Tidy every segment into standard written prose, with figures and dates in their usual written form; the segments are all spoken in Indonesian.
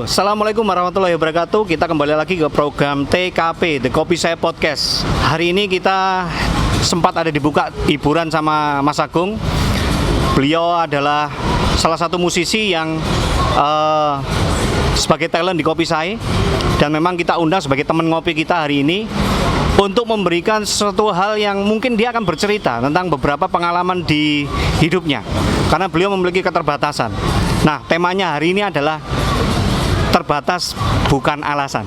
Assalamualaikum warahmatullahi wabarakatuh. Kita kembali lagi ke program TKP, The Kopi Saya Podcast. Hari ini kita sempat ada dibuka hiburan sama Mas Agung. Beliau adalah salah satu musisi yang sebagai talent di Kopi Saya. Dan memang kita undang sebagai teman ngopi kita hari ini untuk memberikan sesuatu hal yang mungkin dia akan bercerita tentang beberapa pengalaman di hidupnya. Karena beliau memiliki keterbatasan. Nah, temanya hari ini adalah terbatas bukan alasan.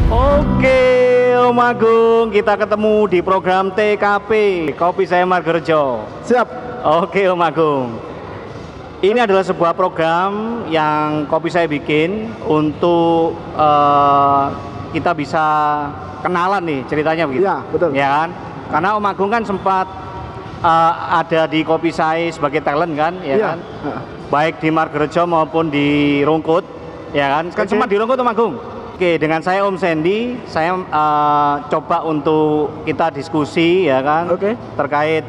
Oke, Om Agung, kita ketemu di program TKP, Kopi Saya Margerjo. Siap. Oke, Om Agung. Ini adalah sebuah program yang Kopi Saya bikin untuk kita bisa kenalan nih ceritanya begitu. Iya, betul. Ya kan? Karena Om Agung kan sempat ada di Kopi Saya sebagai talent kan, ya Iya. kan? Baik di Margerjo maupun di Rungkut, ya kan? Kan Oke. sempat di Rungkut, Om Agung. Oke, dengan saya Om Sandy, saya coba untuk kita diskusi, ya kan? Oke. Terkait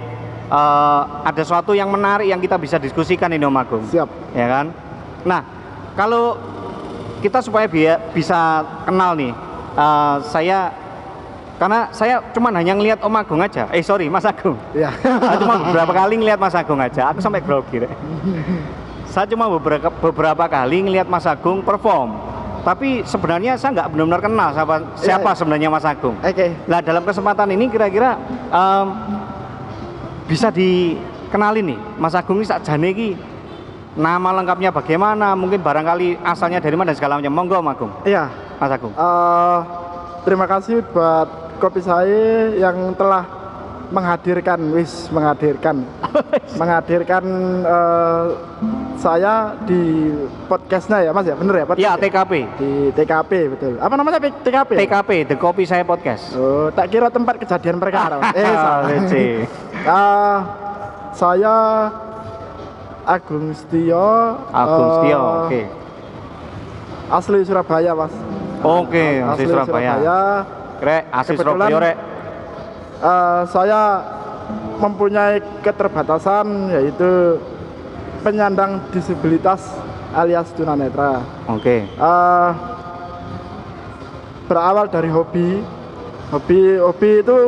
ada sesuatu yang menarik yang kita bisa diskusikan ini, Om Agung. Siap. Ya kan? Nah, kalau kita supaya bisa kenal nih, karena saya cuma hanya ngelihat Om Agung aja. Sorry, Mas Agung. Iya. Saya cuma beberapa kali ngelihat Mas Agung aja. Aku sampai grogi. Saya cuma beberapa kali ngelihat Mas Agung perform. Tapi sebenarnya saya nggak benar-benar kenal siapa Iya. sebenarnya Mas Agung. Oke. Nah, dalam kesempatan ini kira-kira bisa dikenalin nih, Mas Agung ini sakjane iki nama lengkapnya bagaimana, mungkin barangkali asalnya dari mana dan segala macam. Monggo, Om Agung. Iya. Mas Agung. Terima kasih buat Kopi Saya yang telah menghadirkan saya di podcastnya ya Mas ya, bener ya? Podcast Ya, ya? TKP. Di TKP, betul. Apa namanya TKP? TKP, The Kopi Saya Podcast. Oh, tak kira tempat kejadian perkara. Salah. Lucu. Saya Agung Setio. Oke. Asli Surabaya, Mas. Oke, asli Surabaya. Rek, asli Kebetulan, Surabaya, Rek. Saya mempunyai keterbatasan yaitu penyandang disabilitas alias tunanetra. Oke. Berawal dari hobi itu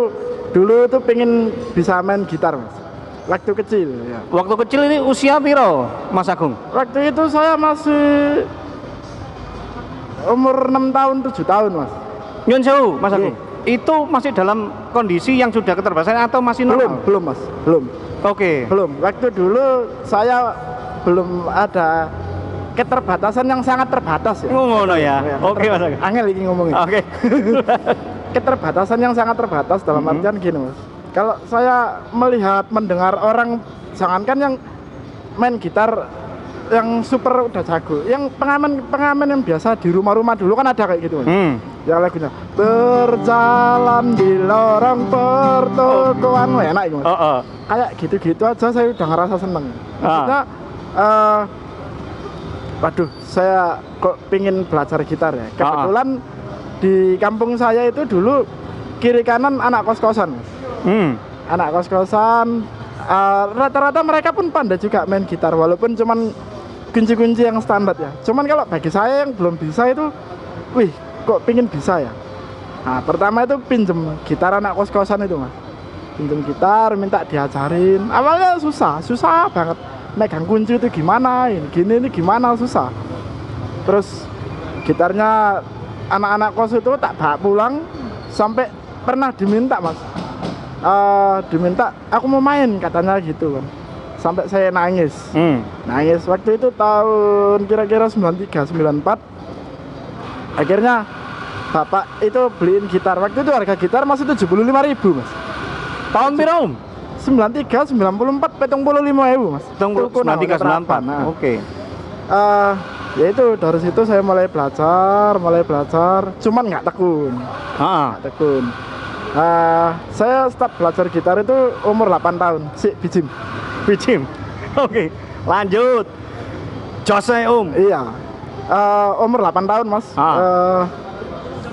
dulu itu pengen bisa main gitar, Mas. Waktu kecil ya. Waktu kecil ini usia piro, Mas Agung? Waktu itu saya masih umur 6 tahun 7 tahun, Mas. Nyun sewu, Mas Iya. Agung. Itu masih dalam kondisi yang sudah keterbatasan atau masih normal? Belum, Mas. Belum. Oke. Waktu dulu saya belum ada keterbatasan yang sangat terbatas ya. Ngono ya. Oke, Mas Agung. Angel iki ngomongin. Oke. Keterbatasan yang sangat terbatas dalam artian gini, Mas. Kalau saya mendengar orang, jangankan yang main gitar yang super udah jago, yang pengamen yang biasa di rumah-rumah dulu kan ada kayak gitu, Mas. Yang lagunya berjalan di lorong pertokoan, enak itu, Mas. Kayak gitu-gitu aja saya udah ngerasa seneng. Maksudnya waduh, saya kok pingin belajar gitar ya. Kebetulan di kampung saya itu dulu kiri kanan anak kos-kosan, Mas. Anak kos-kosan, rata-rata mereka pun pandai juga main gitar, walaupun cuman kunci-kunci yang standar ya. Cuman kalau bagi saya yang belum bisa itu, wih, kok pingin bisa ya. Nah, pertama itu pinjem gitar anak kos-kosan itu, Mas. Pinjem gitar, minta diajarin. Awalnya susah banget. Megang kunci itu gimana, ini gimana, susah. Terus gitarnya anak-anak kos itu tak bawa pulang, sampai pernah diminta, Mas. Diminta, aku mau main katanya gitu kan. Sampai saya nangis. Nangis waktu itu tahun kira-kira 93, 94. Akhirnya bapak itu beliin gitar. Waktu itu harga gitar masih 75.000, Mas. Tahun piro, Om? 93, 94, 75.000, Mas. 93, 94. Nah. Oke. Ya itu dari situ saya mulai belajar. Cuman nggak tekun. Tekun. Saya start belajar gitar itu umur 8 tahun. Bijim. Oke. Lanjut. Jose, Om. Iya. Umur 8 tahun, Mas.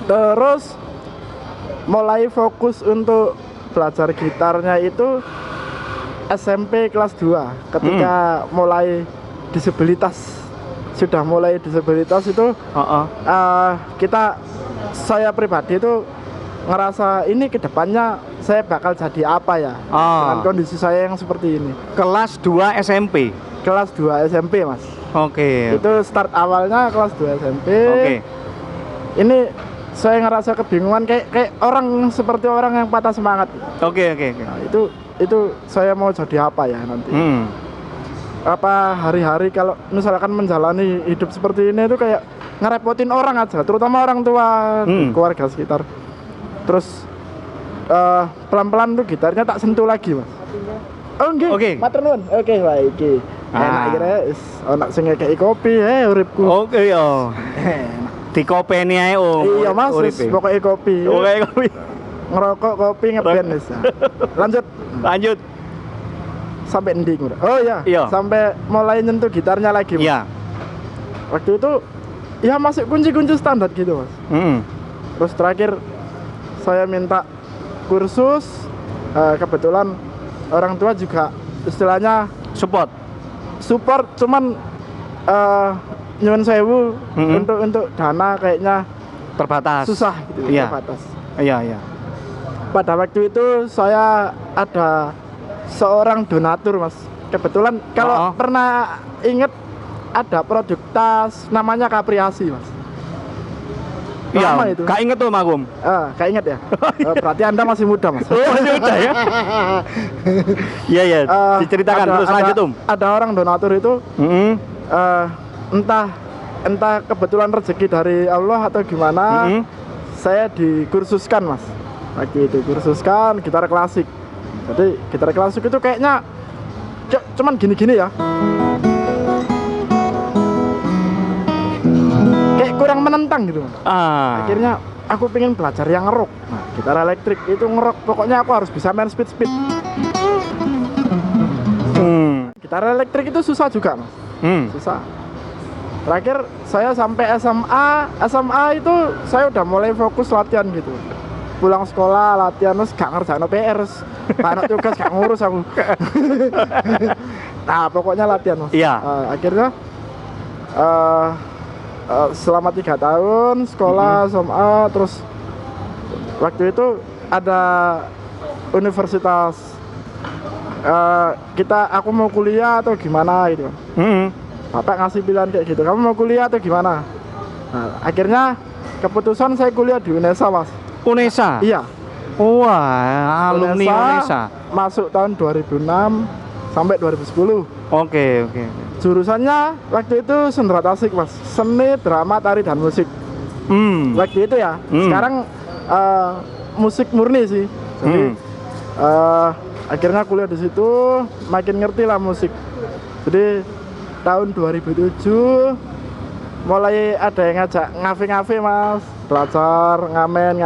Terus mulai fokus untuk belajar gitarnya itu SMP kelas 2 ketika mulai disabilitas. Sudah mulai disabilitas itu saya pribadi itu ngerasa ini kedepannya saya bakal jadi apa ya dengan kondisi saya yang seperti ini. Kelas 2 SMP. Kelas 2 SMP mas. Oke. Itu start awalnya kelas 2 SMP. Oke. Ini saya ngerasa kebingungan kayak orang seperti orang yang patah semangat. Oke. Nah, itu saya mau jadi apa ya nanti. Apa hari-hari kalau misalkan menjalani hidup seperti ini itu kayak ngerepotin orang aja, terutama orang tua, keluarga sekitar. Terus pelan-pelan tuh gitarnya tak sentuh lagi mas. Oh nggih. Oke. Matur nuwun. Oke, baik iki. Enak kira ana sing ngekeki kopi uripku. Oke yo. Di kopeni ae Iya mas, pokoknya kopi. Oke kopi. Ngerokok kopi ngeband wis. Lanjut. Sampai endi ngono. Oh iya. Sampai mulai nyentuh gitarnya lagi mas. Iya. Waktu itu ya masih kunci-kunci standar gitu mas. Terus terakhir saya minta kursus, kebetulan orang tua juga istilahnya support cuman nyuwun sewu untuk dana kayaknya terbatas, susah gitu. Terbatas. Iya. Pada waktu itu saya ada seorang donatur mas, kebetulan kalau pernah inget ada produk tas namanya Kapriasi mas. Iya, itu. Kak inget tuh Magum. Kak inget ya. Berarti Anda masih muda mas. Oh masih muda ya. Iya. Diceritakan terus lanjut Ada orang donatur itu, entah kebetulan rezeki dari Allah atau gimana, saya dikursuskan mas. Waktu itu kursuskan gitar klasik. Jadi gitar klasik itu kayaknya cuman gini-gini ya. Kayak kurang menentang gitu. Akhirnya aku pengen belajar yang ngerok. Nah, gitar elektrik itu ngerok. Pokoknya aku harus bisa main speed. Gitar elektrik itu susah juga mas. Susah. Terakhir saya sampai SMA itu saya udah mulai fokus latihan gitu. Pulang sekolah latihan terus gak ngerjain PR, anak tugas gak ngurus aku. Nah pokoknya latihan mas. Iya. Akhirnya selama 3 tahun sekolah SMA, terus waktu itu ada universitas, aku mau kuliah atau gimana gitu. Bapak ngasih pilihan kayak gitu, kamu mau kuliah atau gimana? Nah, akhirnya keputusan saya kuliah di UNESA mas. UNESA? Iya. Wah, alumni UNESA. Masuk tahun 2006 sampai 2010. Oke. Jurusannya waktu itu sendera tasik mas, seni, drama, tari, dan musik. Waktu itu ya. Sekarang musik murni sih. Jadi akhirnya kuliah di situ, makin ngerti lah musik. Jadi tahun 2007 mulai ada yang ngajak ngafe mas, belajar ngamen.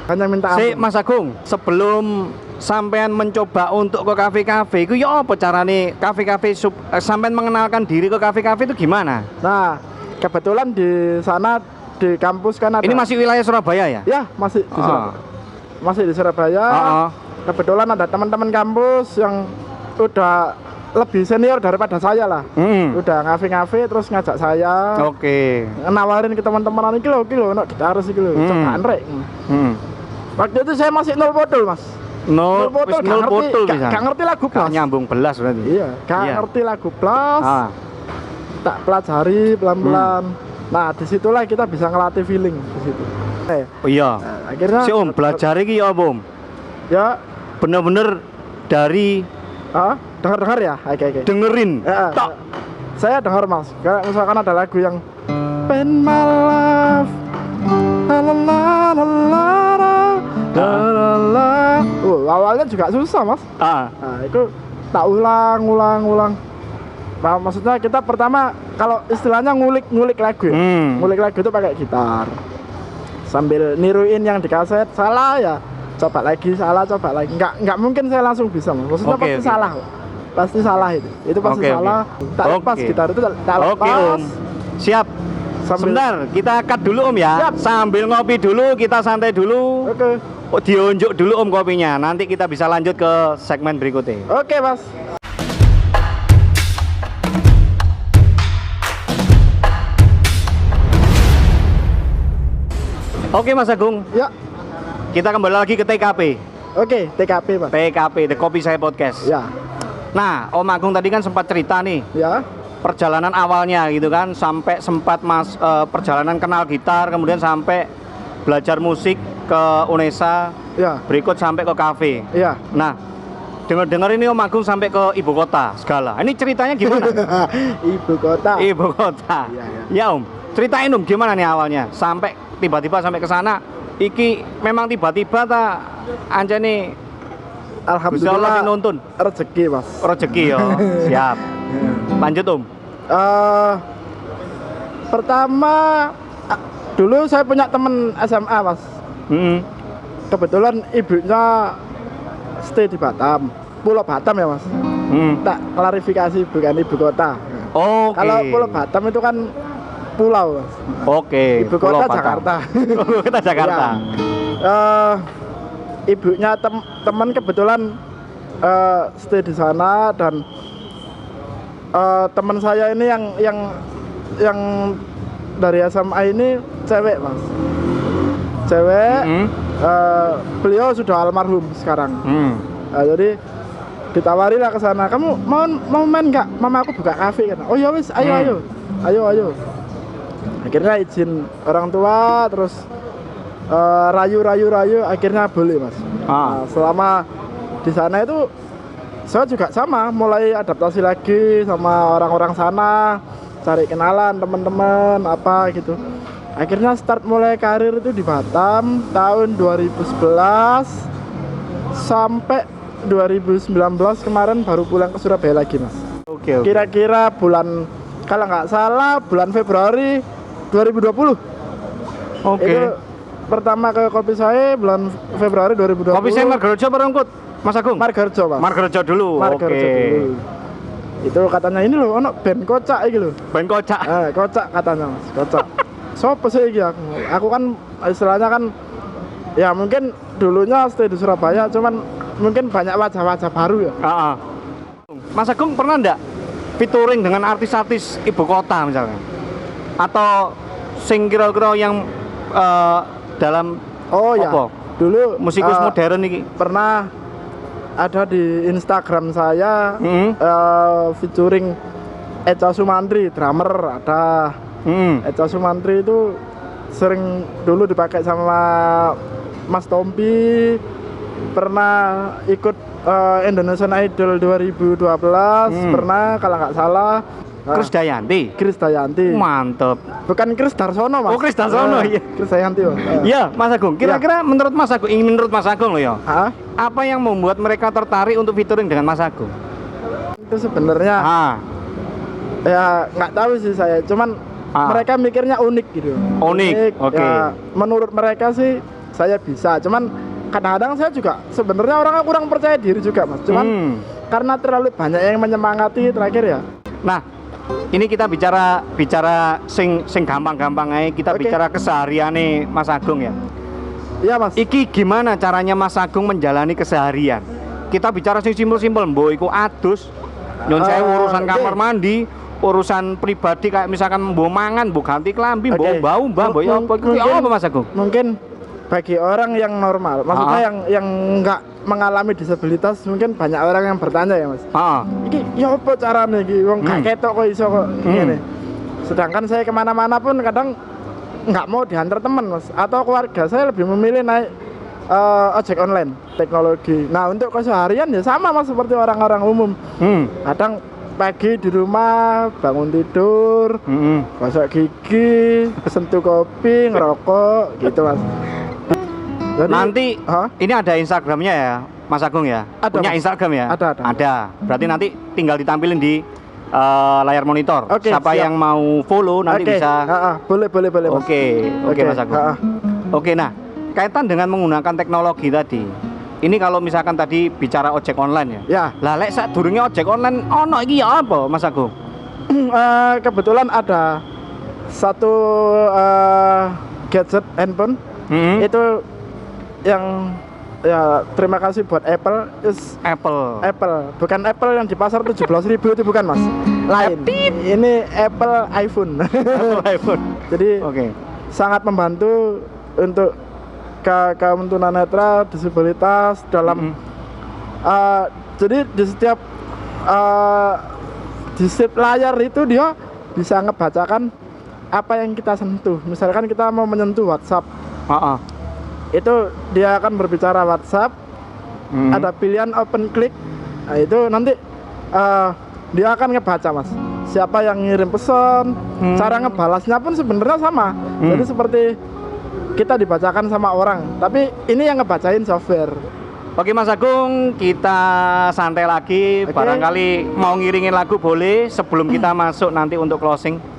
Hanya minta ampun. Mas Agung, sebelum sampean mencoba untuk ke kafe-kafe, itu ya apa carane kafe-kafe sampean mengenalkan diri ke kafe-kafe itu gimana? Nah, kebetulan di sana di kampus kan ada. Ini masih wilayah Surabaya ya? Ya, masih di Surabaya. Masih di Surabaya. Kebetulan ada teman-teman kampus yang udah lebih senior daripada saya lah. Udah ngafe-ngafe terus ngajak saya. Oke. Nawarin ke teman-teman iki lho, nek gitaris iki lho, cobaan rek. Waktu itu saya masih nol bodol, Mas. Nol botol bisa. Gak ngerti lagu Blas. Nyambung belas berarti. Iya, gak ngerti lagu Blas. Tak pelajari pelan-pelan. Nah, disitulah kita bisa ngelatih feeling di situ. Iya. Akhirnya si Om belajar iki ya, Om. Ya, bener-bener dari dengar ya. Oke. Dengerin. Tok. Saya dengar, Mas. Kayak misalkan ada lagu yang Pen My Love. Awalnya juga susah mas. Nah, itu tak ulang. Nah, maksudnya kita pertama kalau istilahnya ngulik lagu ya. Ngulik lagu itu pakai gitar sambil niruin yang di kaset. Salah ya coba lagi, coba lagi. Nggak mungkin saya langsung bisa mas. Maksudnya pasti salah itu pasti salah. Tak lepas gitar itu tak lepas. Om. Siap. Sebentar, kita cut dulu Om ya. Siap. Sambil ngopi dulu, kita santai dulu. diunjuk dulu Om kopinya. Nanti kita bisa lanjut ke segmen berikutnya. Oke, Mas. Oke Mas Agung, Ya. kita kembali lagi ke TKP. Oke, TKP, Mas. TKP, The Kopi Saya Podcast. Ya. Nah, Om Agung tadi kan sempat cerita nih Ya. perjalanan awalnya gitu kan, sampai sempat perjalanan kenal gitar, kemudian sampai belajar musik ke UNESA, Ya. berikut sampai ke kafe. Ya. Nah, dengar-dengar ini Om Agung sampai ke ibu kota segala. Ini ceritanya gimana? Ibu kota. Ibu kota. Iya, iya. Ya Om, ceritain Om gimana nih awalnya sampai tiba-tiba sampai ke sana. Iki memang tiba-tiba ta anjane Alhamdulillah nuntun rezeki, Mas. rezeki yo. Siap. Lanjut Om. Pertama dulu saya punya temen SMA, Mas. Mm-mm. Kebetulan ibunya stay di Batam, Pulau Batam ya, Mas. Tak klarifikasi, bukan ibu kota. Oke. Kalau Pulau Batam itu kan pulau, Mas. Oke. Ibu Pulau kota Batam. Jakarta. Ibu kota Jakarta. Ya. Ibunya teman kebetulan stay di sana, dan teman saya ini yang dari SMA ini cewek, Mas. Cewek. Beliau sudah almarhum sekarang. Jadi ditawari lah ke sana. Kamu mau main nggak? Mama aku buka kafe kan. Oh ya wis, ayo. Akhirnya izin orang tua, terus rayu, akhirnya boleh, Mas. Nah, selama di sana itu saya juga sama, mulai adaptasi lagi sama orang-orang sana, cari kenalan teman-teman apa gitu. Akhirnya start mulai karir itu di Batam tahun 2011 sampai 2019 kemarin baru pulang ke Surabaya lagi, Mas. Oke. Kira-kira bulan, kalau nggak salah bulan Februari 2020. Oke. Itu pertama ke kopi saya bulan Februari 2020. Kopi saya Margarejo Perungkut, Mas Agung. Margarejo, Mas. Margarejo dulu. Margarejo Oke. dulu. Itu katanya ini loh, ono band kocak iki lho. Band kocak. Kocak katanya, Mas. Kocak. Sopo sih iki aku? Aku kan istilahnya kan ya mungkin dulunya stay di Surabaya, cuman mungkin banyak wajah-wajah baru ya. Mas Agung pernah enggak featuring dengan artis-artis ibu kota misalnya? Atau sing kira-kira yang dalam Oh ya. apa? Dulu Musikus modern iki. pernah ada di Instagram saya featuring Echa Sumantri, drummer ada. Echa Sumantri itu sering dulu dipakai sama Mas Tompi. Pernah ikut Indonesian Idol 2012, pernah kalau nggak salah. Krisdayanti. Krisdayanti. Mantep. Bukan Kris Darsono, Mas. Oh, Kris Darsono, iya. Krisdayanti, Mas. Iya, Mas Agung. Kira-kira menurut Mas Agung, menurut Mas Agung loh ya. Hah? Apa yang membuat mereka tertarik untuk featuring dengan Mas Agung? Itu sebenarnya ya nggak tahu sih saya, cuman mereka mikirnya unik gitu. Unik, oke. Ya, menurut mereka sih saya bisa, cuman kadang-kadang saya juga sebenarnya orangnya kurang percaya diri juga, Mas. Cuman karena terlalu banyak yang menyemangati terakhir ya. Nah, ini kita bicara sing gampang-gampang aja, kita bicara kesehariane Mas Agung ya. Iya, Mas. Iki gimana caranya Mas Agung menjalani keseharian? Kita bicara sing simpel-simpel, mbok iku adus, nyon saya urusan kamar mandi, urusan pribadi kayak misalkan mbok mangan, mbok ganti klambi, mbok bau, mbok ya apa iki apa Mas Agung? Mungkin bagi orang yang normal, maksudnya yang nggak mengalami disabilitas, mungkin banyak orang yang bertanya ya, Mas. Iki ya apa caranya iki wong gak ketok kok iso kok ngene. Sedangkan saya kemana-mana pun kadang nggak mau diantar teman, Mas, atau keluarga saya lebih memilih naik ojek online teknologi. Nah, untuk keseharian ya sama, Mas, seperti orang-orang umum. Kadang pagi di rumah bangun tidur, gosok gigi, sentuh kopi, ngerokok gitu, Mas. Jadi, nanti ini ada Instagramnya ya, Mas Agung ya? Ada, punya Mas. Instagram ya? Ada. Berarti nanti tinggal ditampilin di layar monitor. Oke, siapa siap. yang mau follow nanti bisa. Boleh, Mas. Oke, Mas Agung. Oke, nah kaitan dengan menggunakan teknologi tadi. Ini kalau misalkan tadi bicara ojek online ya. Ya. Lah lek sadurunge ojek online ono iki ya apa, Mas Agung? Kebetulan ada satu gadget handphone itu yang ya terima kasih buat Apple Apple. bukan Apple yang di pasar 17.000 itu bukan mas, lain. Ini Apple iPhone. iPhone. Jadi Oke. sangat membantu untuk kaum tunanetra disabilitas dalam jadi di setiap layar itu dia bisa ngebacakan apa yang kita sentuh. Misalkan kita mau menyentuh WhatsApp, itu dia akan berbicara WhatsApp, ada pilihan open click, nah itu nanti dia akan ngebaca mas siapa yang ngirim pesan, cara ngebalasnya pun sebenarnya sama. Jadi seperti kita dibacakan sama orang, tapi ini yang ngebacain software. Oke Mas Agung, kita santai lagi. Barangkali mau ngiringin lagu boleh sebelum kita masuk nanti untuk closing.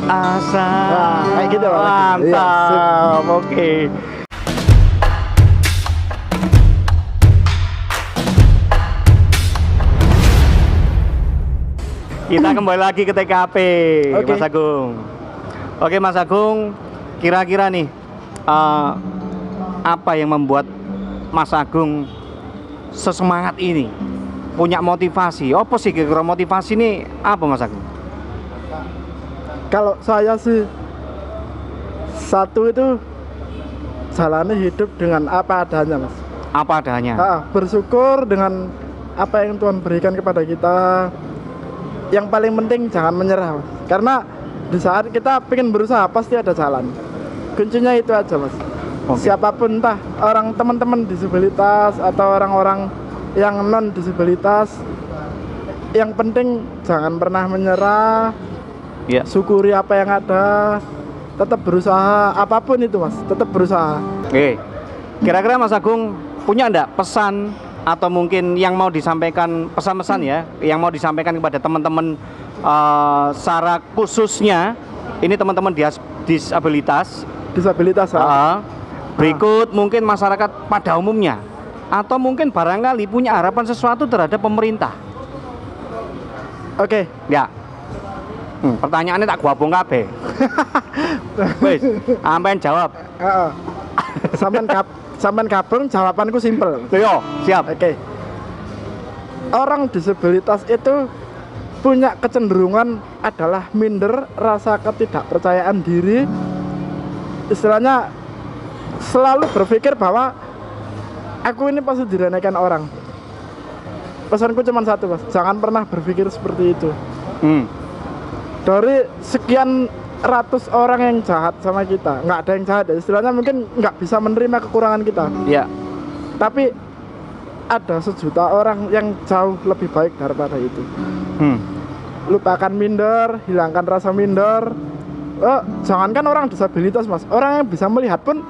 Asa. Nah, kayak gitu Pak. Mantap. Oke. Kita kembali lagi ke TKP, Oke. Mas Agung. Oke Mas Agung, kira-kira nih apa yang membuat Mas Agung sesemangat ini, punya motivasi? Apa sih kira-kira motivasi ini apa Mas Agung? Kalau saya sih satu itu jalani hidup dengan apa adanya mas. Apa adanya? Bersyukur dengan apa yang Tuhan berikan kepada kita. Yang paling penting jangan menyerah mas. Karena di saat kita pengen berusaha pasti ada jalan. Kuncinya itu aja mas. Siapapun entah orang teman-teman disabilitas atau orang-orang yang non disabilitas, yang penting jangan pernah menyerah. Ya. Syukuri apa yang ada, tetap berusaha, apapun itu mas, tetap berusaha. Oke. Kira-kira Mas Agung punya enggak pesan atau mungkin yang mau disampaikan, pesan-pesan ya, yang mau disampaikan kepada teman-teman secara khususnya ini teman-teman disabilitas berikut mungkin masyarakat pada umumnya, atau mungkin barangkali punya harapan sesuatu terhadap pemerintah. Oke. Ya. Pertanyaannya tak gabung kabeh. Wis, sampean jawab. Sampean gabung, jawabanku simpel. Yo, siap. Oke. Orang disabilitas itu punya kecenderungan adalah minder, rasa ketidakpercayaan diri. Istilahnya selalu berpikir bahwa aku ini pasti diremehkan orang. Pesanku cuma satu, Mas. Jangan pernah berpikir seperti itu. Dari sekian ratus orang yang jahat sama kita, nggak ada yang jahat ya. Istilahnya mungkin nggak bisa menerima kekurangan kita. Iya. Tapi ada 1 juta orang yang jauh lebih baik daripada itu. Lupakan minder, hilangkan rasa minder. Jangankan orang disabilitas, Mas, orang yang bisa melihat pun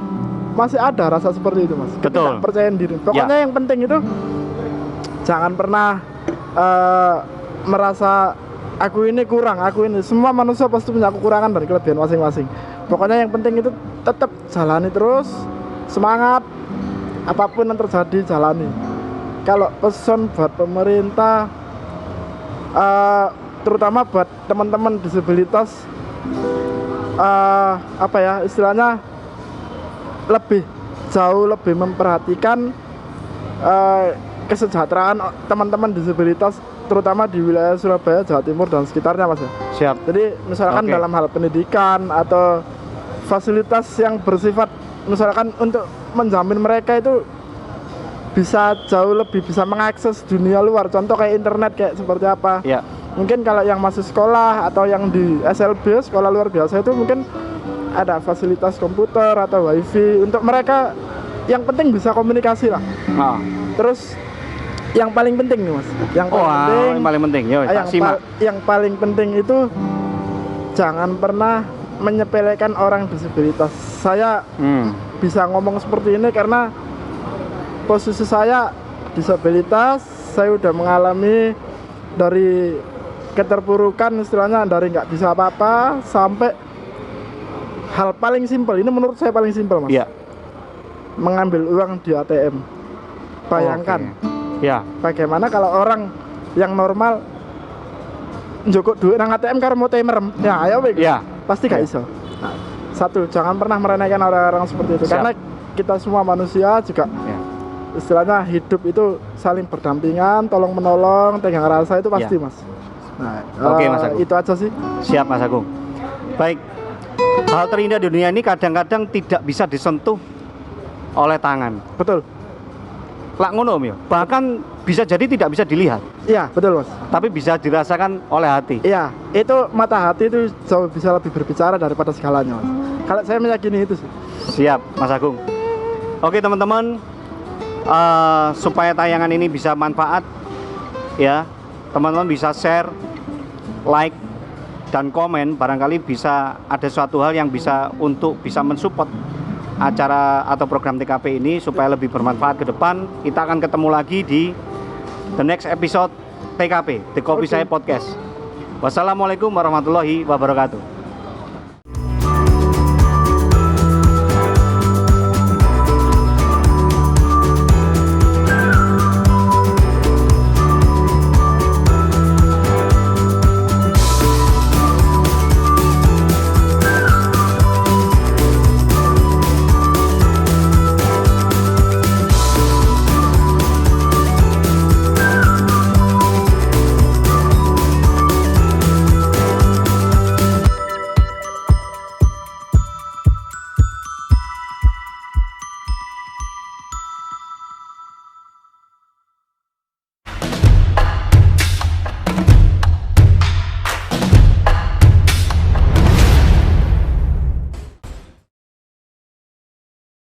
masih ada rasa seperti itu, Mas. Betul. Ketidakpercayaan diri. Pokoknya yang penting itu jangan pernah merasa aku ini kurang, aku ini. Semua manusia pasti punya kekurangan dan kelebihan masing-masing. Pokoknya yang penting itu tetap jalani terus, semangat, apapun yang terjadi jalani. Kalau pesan buat pemerintah, terutama buat teman-teman disabilitas, apa ya istilahnya, jauh lebih memperhatikan kesejahteraan teman-teman disabilitas, terutama di wilayah Surabaya, Jawa Timur dan sekitarnya, Mas. Siap. Jadi misalkan dalam hal pendidikan atau fasilitas yang bersifat misalkan untuk menjamin mereka itu bisa jauh lebih bisa mengakses dunia luar. Contoh kayak internet kayak seperti apa. Ya. Mungkin kalau yang masih sekolah atau yang di SLB, sekolah luar biasa itu mungkin ada fasilitas komputer atau wifi untuk mereka. Yang penting bisa komunikasi lah. Terus yang paling penting nih Mas, yang paling penting, yo, yang paling penting itu jangan pernah menyepelekan orang disabilitas. Saya bisa ngomong seperti ini karena posisi saya disabilitas, saya udah mengalami dari keterpurukan istilahnya, dari nggak bisa apa-apa sampai hal paling simpel. Ini menurut saya paling simpel Mas. Iya. Mengambil uang di ATM. Bayangkan. Ya. Bagaimana kalau orang yang normal njokok duit nang ATM karo mau merem. Ya, ayo weh. Ya. Pasti gak iso. Nah, satu, jangan pernah meremehkan orang-orang seperti itu. Siap. Karena kita semua manusia juga istilahnya hidup itu saling berdampingan, tolong menolong, tegang rasa itu pasti Mas. Nah, Oke, Mas Agung. itu aja sih. Siap Mas Agung. Baik. Hal terindah di dunia ini kadang-kadang tidak bisa disentuh oleh tangan. Betul. Lak ngono ya. Bahkan bisa jadi tidak bisa dilihat. Iya, betul Mas. Tapi bisa dirasakan oleh hati. Iya, itu mata hati itu jauh bisa lebih berbicara daripada segalanya Mas. Kalau saya meyakini itu sih. Siap Mas Agung. Oke teman-teman, supaya tayangan ini bisa manfaat ya, teman-teman bisa share, like, dan komen. Barangkali bisa ada suatu hal yang bisa mensupport acara atau program TKP ini supaya lebih bermanfaat ke depan. Kita akan ketemu lagi di the next episode TKP, The Kopi Saya Podcast. Wassalamualaikum warahmatullahi wabarakatuh.